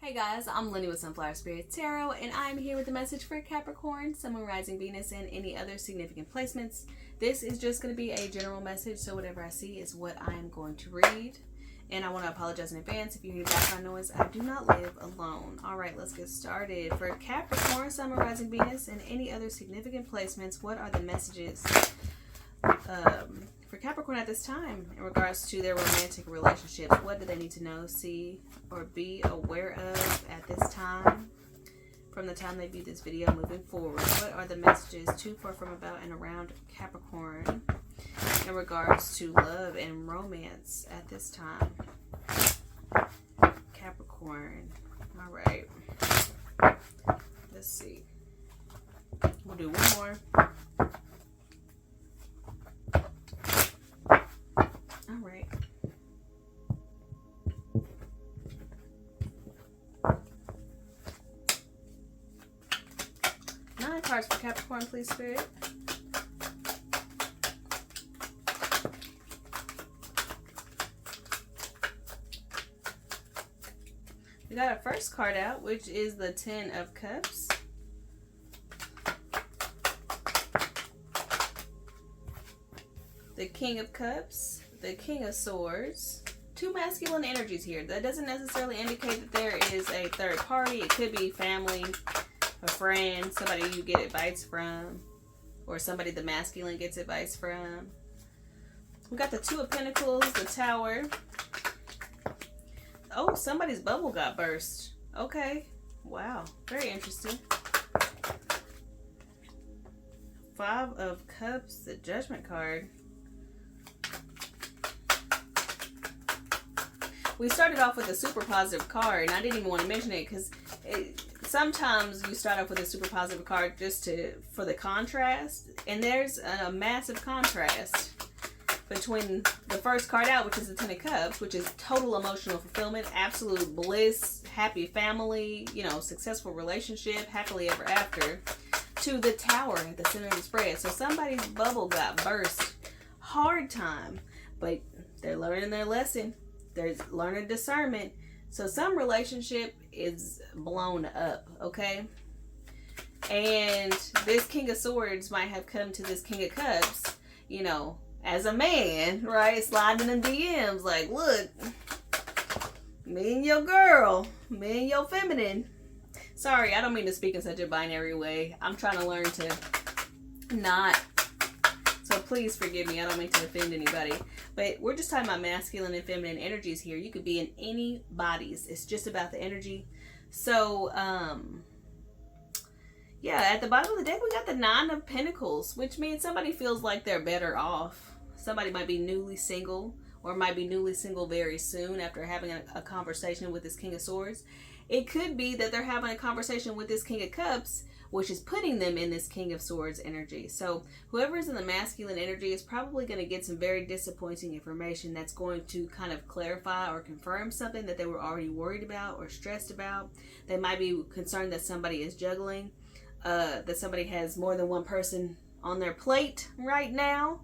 Hey guys, I'm Lynnie with Sunflower Spirit Tarot, and I'm here with a message for Capricorn, Sun, Moon, Rising, Venus, and any other significant placements. This is just going to be a general message, so whatever I see is what I am going to read. And I want to apologize in advance if you hear background noise. I do not live alone. Alright, let's get started. For Capricorn, Sun, Moon, Rising, Venus, and any other significant placements, what are the messages for Capricorn at this time in regards to their romantic relationships? What do they need to know, see, or be aware of at this time from the time they view this video moving forward? What are the messages to, for, from, about, and around Capricorn in regards to love and romance at this time? Capricorn. All right. Let's see. We'll do one more. All right. Nine cards for Capricorn, please, Spirit. We got our first card out, which is the Ten of Cups. The King of Cups. The King of Swords. Two masculine energies here. That doesn't necessarily indicate that there is a third party. It could be family, a friend, somebody you get advice from, or somebody the masculine gets advice from. We got the Two of Pentacles, the Tower. Oh, somebody's bubble got burst. Okay. Wow. Very interesting. Five of Cups, the Judgment card. We started off with a super positive card, and I didn't even want to mention it because sometimes you start off with a super positive card just for the contrast, and there's a massive contrast between the first card out, which is the Ten of Cups, which is total emotional fulfillment, absolute bliss, happy family, successful relationship, happily ever after, to the Tower at the center of the spread. So somebody's bubble got burst. Hard time, but they're learning their lesson. They're learning discernment. So some relationship is blown up, okay? And this King of Swords might have come to this King of Cups, as a man, right? Sliding in DMs like, look, me and your girl, me and your feminine. Sorry, I don't mean to speak in such a binary way. I'm trying to learn to not. So please forgive me. I don't mean to offend anybody. But we're just talking about masculine and feminine energies here. You could be in any bodies. It's just about the energy. So, yeah, at the bottom of the deck, we got the Nine of Pentacles, which means somebody feels like they're better off. Somebody might be newly single, or might be newly single very soon after having a conversation with this King of Swords. It could be that they're having a conversation with this King of Cups, which is putting them in this King of Swords energy. So whoever's in the masculine energy is probably going to get some very disappointing information that's going to kind of clarify or confirm something that they were already worried about or stressed about. They might be concerned that somebody is juggling, that somebody has more than one person on their plate right now.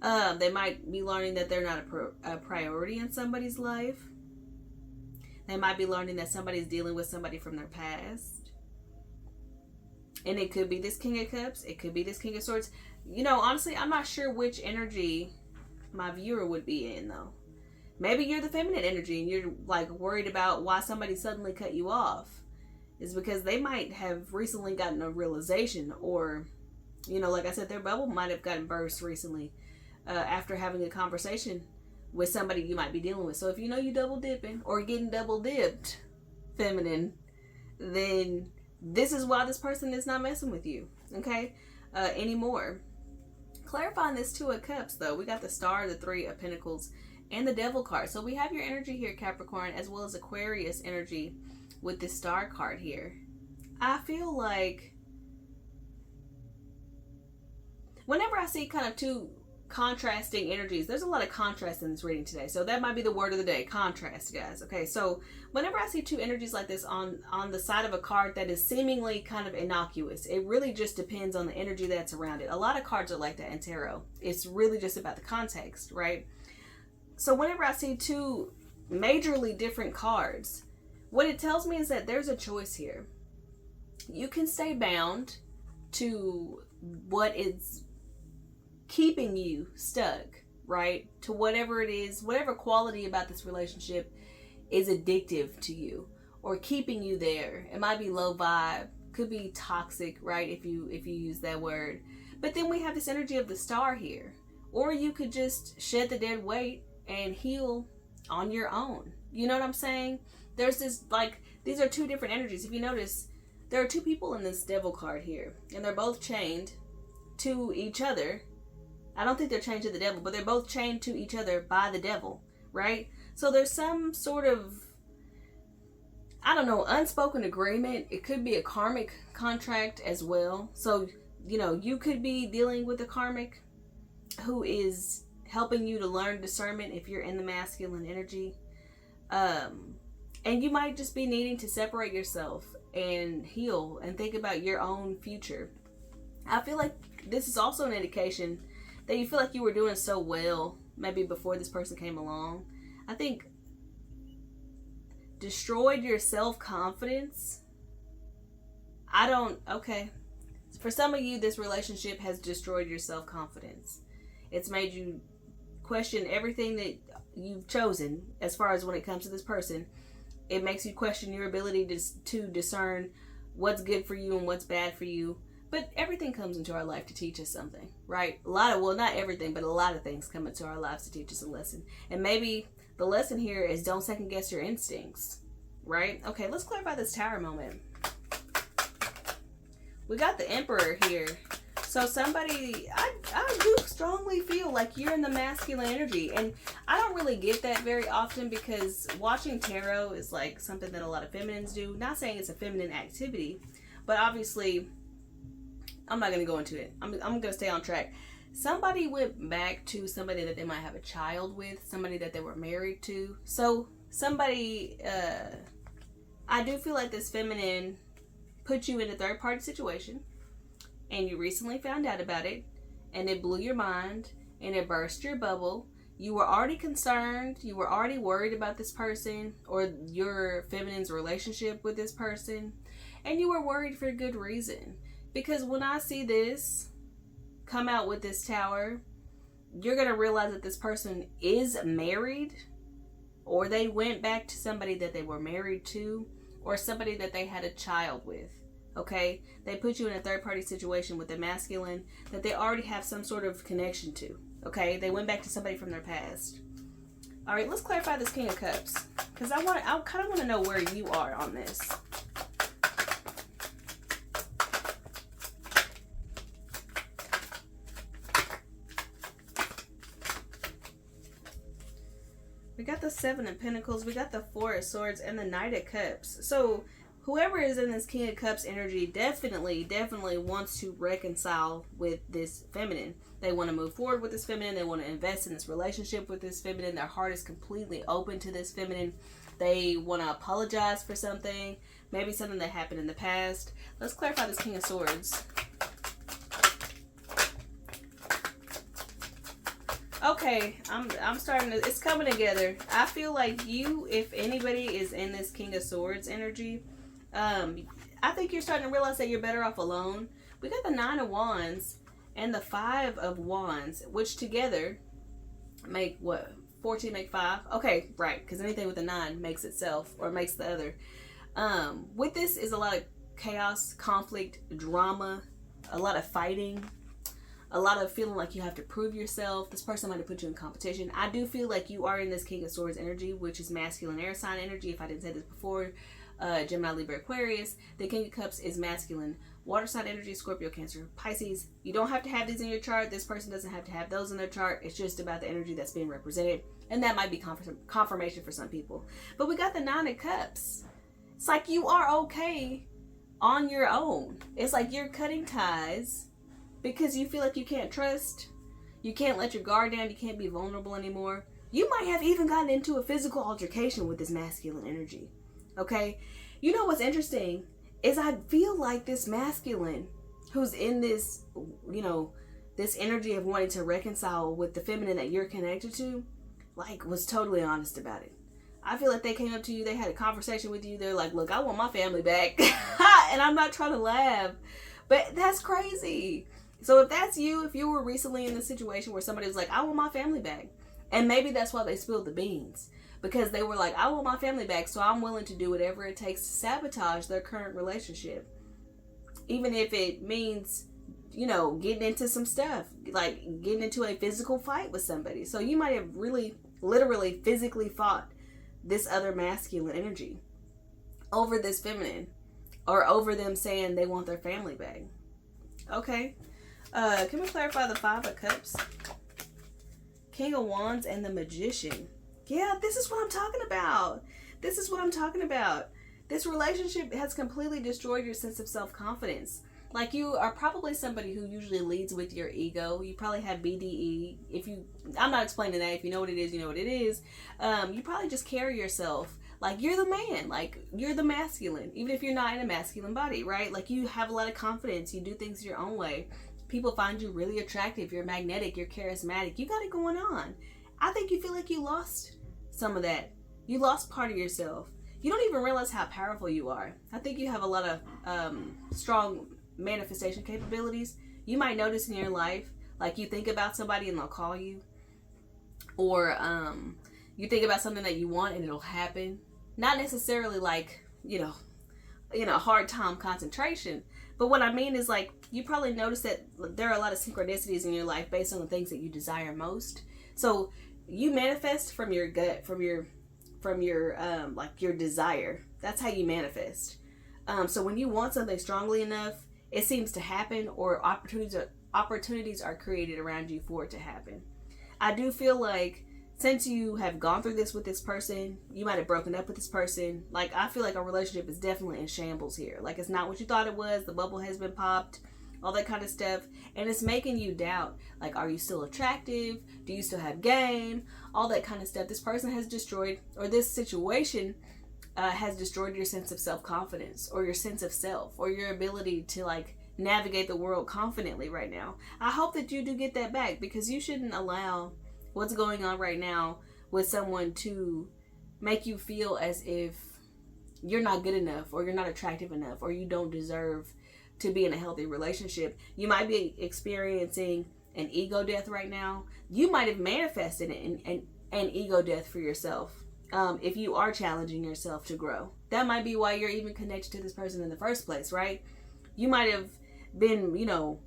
They might be learning that they're not a priority in somebody's life. They might be learning that somebody's dealing with somebody from their past. And it could be this King of Cups. It could be this King of Swords. Honestly, I'm not sure which energy my viewer would be in, though. Maybe you're the feminine energy and you're like worried about why somebody suddenly cut you off. It's because they might have recently gotten a realization, or, like I said, their bubble might have gotten burst recently after having a conversation with somebody you might be dealing with. So if you double dipping or getting double dipped, feminine, then this is why this person is not messing with you, okay, anymore. Clarifying this Two of Cups, though, we got the Star, the Three of Pentacles, and the Devil card. So we have your energy here, Capricorn, as well as Aquarius energy with this Star card here. I feel like whenever I see kind of two contrasting energies, there's a lot of contrast in this reading today, so that might be the word of the day, contrast, guys. Okay, so whenever I see two energies like this on the side of a card that is seemingly kind of innocuous, it really just depends on the energy that's around it. A lot of cards are like that in tarot. It's really just about the context, right? So whenever I see two majorly different cards what it tells me is that there's a choice here. You can stay bound to what is keeping you stuck, right? To whatever it is, whatever quality about this relationship is addictive to you or keeping you there. It might be low vibe, could be toxic, right? If you use that word. But then we have this energy of the star here. Or you could just shed the dead weight and heal on your own. You know what I'm saying? There's this, like, these are two different energies. If you notice, there are two people in this devil card here, and they're both chained to each other. I don't think they're chained to the devil, but they're both chained to each other by the devil, right? So there's some sort of, I don't know, unspoken agreement. It could be a karmic contract as well. So, you know, you could be dealing with a karmic who is helping you to learn discernment if you're in the masculine energy. And you might just be needing to separate yourself and heal and think about your own future. I feel like this is also an indication that you feel like you were doing so well maybe before this person came along. I think destroyed your self-confidence. Okay. For some of you, this relationship has destroyed your self-confidence. It's made you question everything that you've chosen as far as when it comes to this person. It makes you question your ability to discern what's good for you and what's bad for you. But everything comes into our life to teach us something, right? Not everything, but a lot of things come into our lives to teach us a lesson. And maybe the lesson here is don't second guess your instincts, right? Okay, let's clarify this Tower moment. We got the Emperor here. So somebody, I do strongly feel like you're in the masculine energy. And I don't really get that very often because watching tarot is like something that a lot of feminines do. Not saying it's a feminine activity, but obviously, I'm not going to go into it. I'm going to stay on track. Somebody went back to somebody that they might have a child with, somebody that they were married to. So somebody, I do feel like this feminine put you in a third party situation. And you recently found out about it, and it blew your mind, and it burst your bubble. You were already concerned, you were already worried about this person, or your feminine's relationship with this person, and you were worried for good reason. Because when I see this come out with this Tower, you're going to realize that this person is married, or they went back to somebody that they were married to, or somebody that they had a child with. Okay, they put you in a third-party situation with a masculine that they already have some sort of connection to. Okay, they went back to somebody from their past. All right, let's clarify this King of Cups because I kind of want to know where you are on this. We got the Seven of Pentacles, we got the Four of Swords, and the Knight of Cups. So whoever is in this King of Cups energy definitely wants to reconcile with this feminine. They want to move forward with this feminine. They want to invest in this relationship with this feminine. Their heart is completely open to this feminine. They want to apologize for something, maybe something that happened in the past. Let's clarify this King of Swords. Okay, I'm starting to, it's coming together. I feel like you, if anybody is in this King of Swords energy, I think you're starting to realize that you're better off alone. We got the Nine of Wands and the Five of Wands, which together make what? 14 make 5? Okay, right, because anything with a 9 makes itself, or makes the other. With this is a lot of chaos, conflict, drama, a lot of fighting, a lot of feeling like you have to prove yourself. This person might have put you in competition. I do feel like you are in this King of Swords energy, which is masculine air sign energy. If I didn't say this before, Gemini, Libra, Aquarius. The King of Cups is masculine water sign energy, Scorpio, Cancer, Pisces. You don't have to have these in your chart. This person doesn't have to have those in their chart. It's just about the energy that's being represented. And that might be confirmation for some people. But we got the Nine of Cups. It's like you are okay on your own. It's like you're cutting ties because you feel like you can't trust. You can't let your guard down. You can't be vulnerable anymore. You might have even gotten into a physical altercation with this masculine energy. Okay? You know what's interesting is I feel like this masculine who's in this, you know, this energy of wanting to reconcile with the feminine that you're connected to, like, was totally honest about it. I feel like they came up to you, they had a conversation with you, they're like, look, I want my family back. And I'm not trying to laugh, but that's crazy. So if that's you, if you were recently in the situation where somebody was like, I want my family back, and maybe that's why they spilled the beans, because they were like, I want my family back, so I'm willing to do whatever it takes to sabotage their current relationship. Even if it means, you know, getting into some stuff, like getting into a physical fight with somebody. So you might have really, literally, physically fought this other masculine energy over this feminine, or over them saying they want their family back. Okay. Can we clarify the Five of Cups, King of Wands, and the Magician? Yeah, this is what I'm talking about. This is what I'm talking about. This relationship has completely destroyed your sense of self-confidence. Like, you are probably somebody who usually leads with your ego. You probably have BDE. I'm not explaining that. If you know what it is, you know what it is. You probably just carry yourself like you're the man, like you're the masculine, even if you're not in a masculine body, right? Like, you have a lot of confidence. You do things your own way. People find you really attractive. You're magnetic. You're charismatic. You got it going on. I think you feel like you lost some of that. You lost part of yourself. You don't even realize how powerful you are. I think you have a lot of strong manifestation capabilities. You might notice in your life, like, you think about somebody and they'll call you, or you think about something that you want and it'll happen. Not necessarily like, hard time concentration, but what I mean is, like, you probably notice that there are a lot of synchronicities in your life based on the things that you desire most. So you manifest from your gut, from your like your desire. That's how you manifest. So when you want something strongly enough, it seems to happen, or opportunities are created around you for it to happen. I do feel like, since you have gone through this with this person, you might have broken up with this person. Like, I feel like a relationship is definitely in shambles here. Like, it's not what you thought it was. The bubble has been popped, all that kind of stuff. And it's making you doubt, like, are you still attractive? Do you still have game? All that kind of stuff. This person has destroyed, or this situation has destroyed your sense of self-confidence, or your sense of self, or your ability to, like, navigate the world confidently right now. I hope that you do get that back, because you shouldn't allow what's going on right now with someone to make you feel as if you're not good enough, or you're not attractive enough, or you don't deserve to be in a healthy relationship. You might be experiencing an ego death right now. You might have manifested an ego death for yourself. If you are challenging yourself to grow, that might be why you're even connected to this person in the first place, right? You might have been,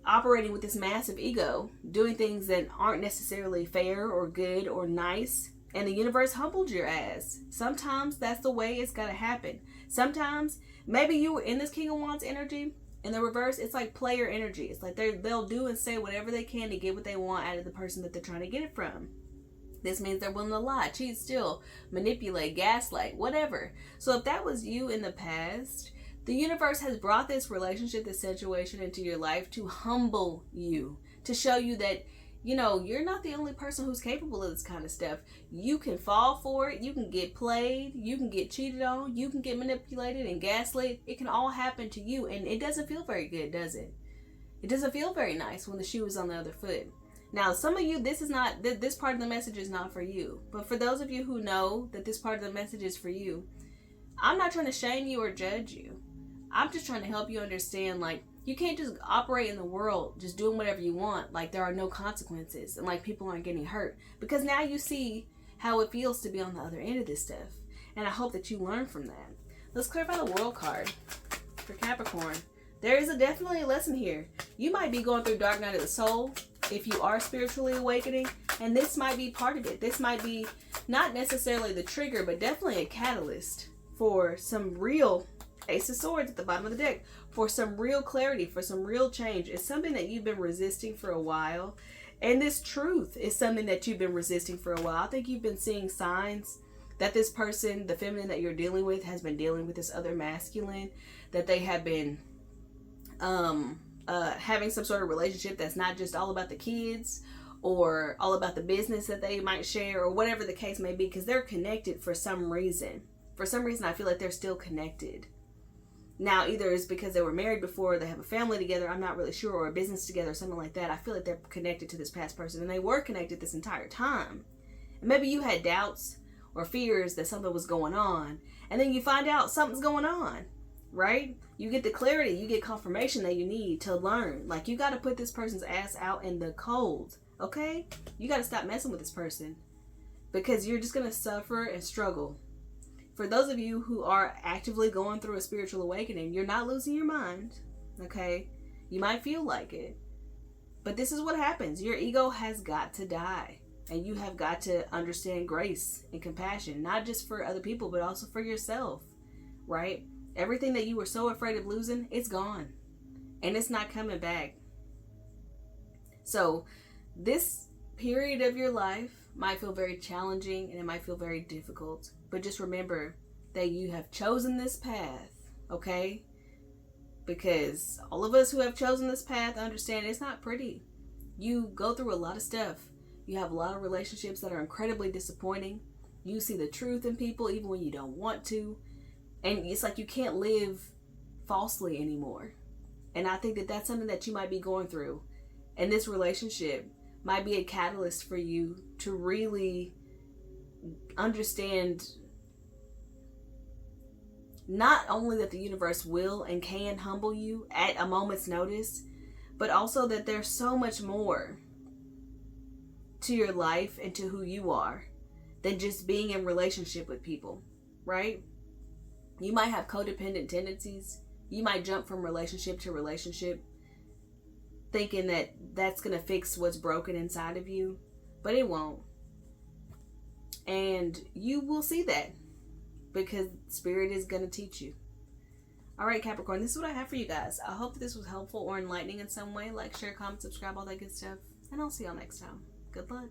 operating with this massive ego, doing things that aren't necessarily fair or good or nice, and the universe humbled your ass. Sometimes that's the way it's gotta happen. Sometimes maybe you were in this King of Wands energy. In the reverse, it's like player energy. It's like they'll do and say whatever they can to get what they want out of the person that they're trying to get it from. This means they're willing to lie, cheat, steal, manipulate, gaslight, whatever. So if that was you in the past, the universe has brought this relationship, this situation into your life to humble you, to show you that, you're not the only person who's capable of this kind of stuff. You can fall for it. You can get played. You can get cheated on. You can get manipulated and gaslit. It can all happen to you. And it doesn't feel very good, does it? It doesn't feel very nice when the shoe is on the other foot. Now, some of you, this part of the message is not for you. But for those of you who know that this part of the message is for you, I'm not trying to shame you or judge you. I'm just trying to help you understand, like, you can't just operate in the world just doing whatever you want, like there are no consequences, and like people aren't getting hurt, because now you see how it feels to be on the other end of this stuff. And I hope that you learn from that. Let's clarify the World card for Capricorn. There is definitely a lesson here. You might be going through dark night of the soul if you are spiritually awakening, and this might be part of it. This might be not necessarily the trigger, but definitely a catalyst for some real Ace of Swords at the bottom of the deck, for some real clarity, for some real change. It's something that you've been resisting for a while. And this truth is something that you've been resisting for a while. I think you've been seeing signs that this person, the feminine that you're dealing with, has been dealing with this other masculine, that they have been having some sort of relationship that's not just all about the kids or all about the business that they might share, or whatever the case may be, because they're connected for some reason. For some reason, I feel like they're still connected. Now, either it's because they were married before, they have a family together, I'm not really sure, or a business together, or something like that. I feel like they're connected to this past person, and they were connected this entire time. And maybe you had doubts, or fears that something was going on. And then you find out something's going on, right? You get the clarity, you get confirmation that you need to learn. Like, you got to put this person's ass out in the cold, okay? You got to stop messing with this person, because you're just going to suffer and struggle. For those of you who are actively going through a spiritual awakening, you're not losing your mind, okay? You might feel like it, but this is what happens. Your ego has got to die, and you have got to understand grace and compassion, not just for other people, but also for yourself, right? Everything that you were so afraid of losing, it's gone, and it's not coming back. So this period of your life might feel very challenging, and it might feel very difficult, but just remember that you have chosen this path, okay? Because all of us who have chosen this path understand it's not pretty. You go through a lot of stuff. You have a lot of relationships that are incredibly disappointing. You see the truth in people even when you don't want to. And it's like you can't live falsely anymore. And I think that that's something that you might be going through. And this relationship might be a catalyst for you to really understand not only that the universe will and can humble you at a moment's notice, but also that there's so much more to your life and to who you are than just being in relationship with people, right? You might have codependent tendencies. You might jump from relationship to relationship thinking that that's going to fix what's broken inside of you, but it won't. And you will see that because Spirit is going to teach you. All right, Capricorn, this is what I have for you guys. I hope that this was helpful or enlightening in some way. Like, share, comment, subscribe, all that good stuff. And I'll see y'all next time. Good luck.